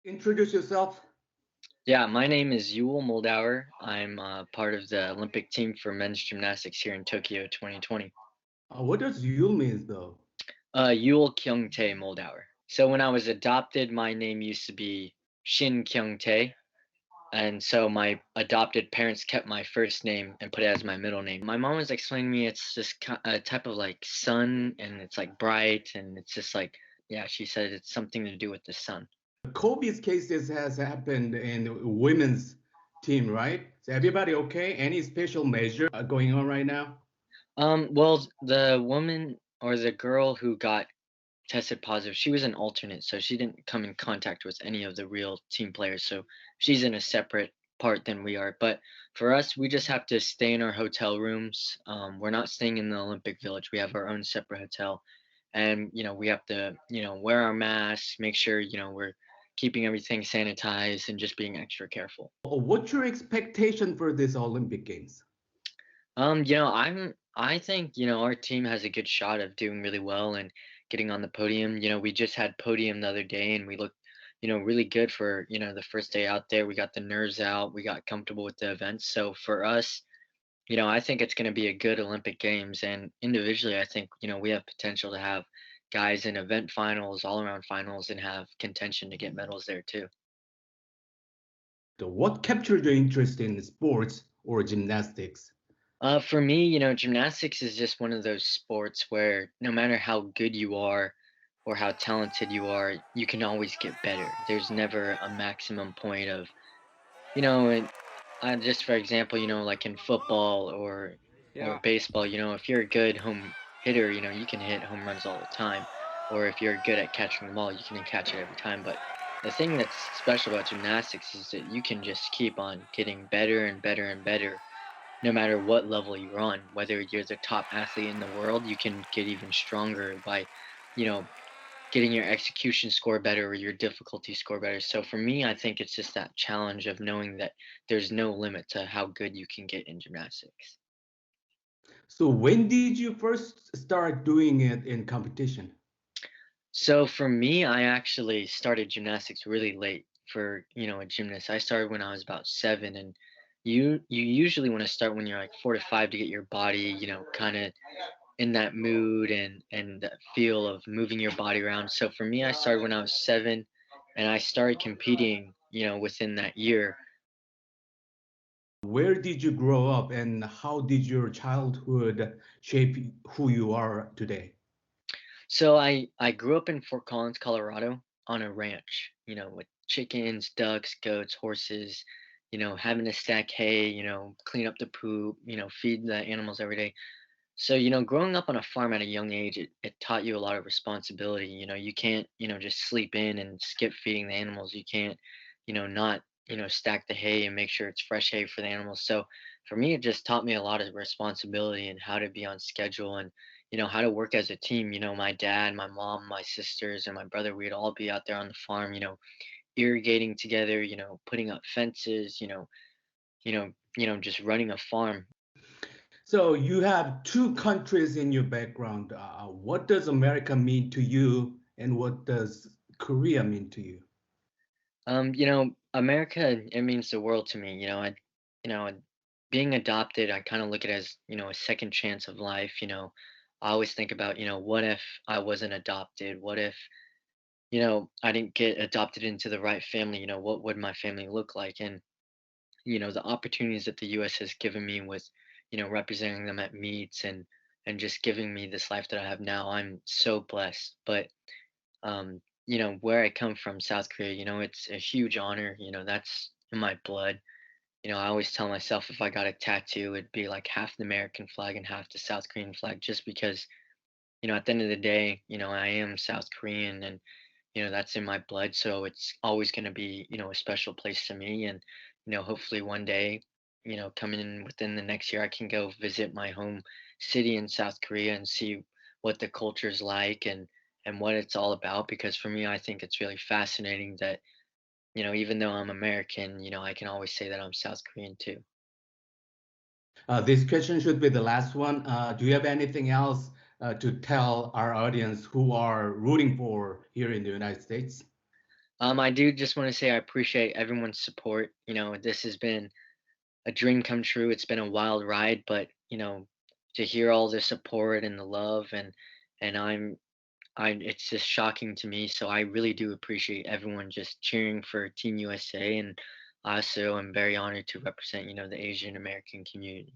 Introduce yourself. Yeah, my name is Yul Moldauer. I'm part of the Olympic team for men's gymnastics here in Tokyo 2020. What does you mean though? Yul Kyung-tae Moldauer. So when I was adopted, my name used to be Shin Kyung-tae, and so my adopted parents kept my first name and put it as my middle name. My mom was explaining to me it's just a type of like sun, and it's like bright, and it's just like yeah, she said it's something to do with the sun. Kobe's cases has happened in women's team, right? Is everybody okay? Any special measure going on right now? Well, the woman or the girl who got tested positive, she was an alternate, so she didn't come in contact with any of the real team players. So she's in a separate part than we are. But for us, we just have to stay in our hotel rooms. We're not staying in the Olympic Village. We have our own separate hotel, and we have to wear our masks, make sure we're keeping everything sanitized, and just being extra careful. What's your expectation for this Olympic Games? I think, our team has a good shot of doing really well and getting on the podium. We just had podium the other day and we looked, really good for, the first day out there. We got the nerves out, we got comfortable with the events. So for us, I think it's going to be a good Olympic Games, and individually I think, we have potential to have guys in event finals, all around finals, and have contention to get medals there too. So what captured your interest in sports or gymnastics? For me, gymnastics is just one of those sports where no matter how good you are or how talented you are, you can always get better. There's never a maximum point of, and just for example, like in football or Yeah. baseball, if you're a good home hitter, you can hit home runs all the time. Or if you're good at catching the ball, you can catch it every time. But the thing that's special about gymnastics is that you can just keep on getting better and better and better no matter what level you're on, whether you're the top athlete in the world, you can get even stronger by, you know, getting your execution score better or your difficulty score better. So for me, I think it's just that challenge of knowing that there's no limit to how good you can get in gymnastics. So when did you first start doing it in competition? So for me, I actually started gymnastics really late for, a gymnast. I started when I was about 7, and you usually want to start when you're like 4 to 5 to get your body, kind of in that mood and that feel of moving your body around. So for me, I started when I was 7, and I started competing, within that year. Where did you grow up and how did your childhood shape who you are today? So I grew up in Fort Collins, Colorado, on a ranch, with chickens, ducks, goats, horses, having to stack hay, clean up the poop, feed the animals every day. So, growing up on a farm at a young age, it taught you a lot of responsibility. You can't, just sleep in and skip feeding the animals. You can't, not, stack the hay and make sure it's fresh hay for the animals. So for me, it just taught me a lot of responsibility and how to be on schedule and, how to work as a team. My dad, my mom, my sisters, and my brother, we'd all be out there on the farm, irrigating together, putting up fences, just running a farm. So you have two countries in your background. What does America mean to you, and what does Korea mean to you? America, it means the world to me. You know, being adopted, I kind of look at it as, a second chance of life. I always think about, what if I wasn't adopted? What if, I didn't get adopted into the right family? What would my family look like? And, the opportunities that the US has given me with, representing them at meets and just giving me this life that I have now, I'm so blessed. But where I come from, South Korea, it's a huge honor. That's in my blood. I always tell myself if I got a tattoo, it'd be like half the American flag and half the South Korean flag, just because, at the end of the day, I am South Korean and, that's in my blood. So it's always going to be, a special place to me. And, hopefully one day, coming in within the next year, I can go visit my home city in South Korea and see what the culture's like and what it's all about. Because for me, I think it's really fascinating that, even though I'm American, I can always say that I'm South Korean too. This question should be the last one. Do you have anything else to tell our audience who are rooting for here in the United States? I do just want to say I appreciate everyone's support. This has been a dream come true. It's been a wild ride, but to hear all the support and the love and it's just shocking to me. So I really do appreciate everyone just cheering for Team USA, and I also am very honored to represent, the Asian American community.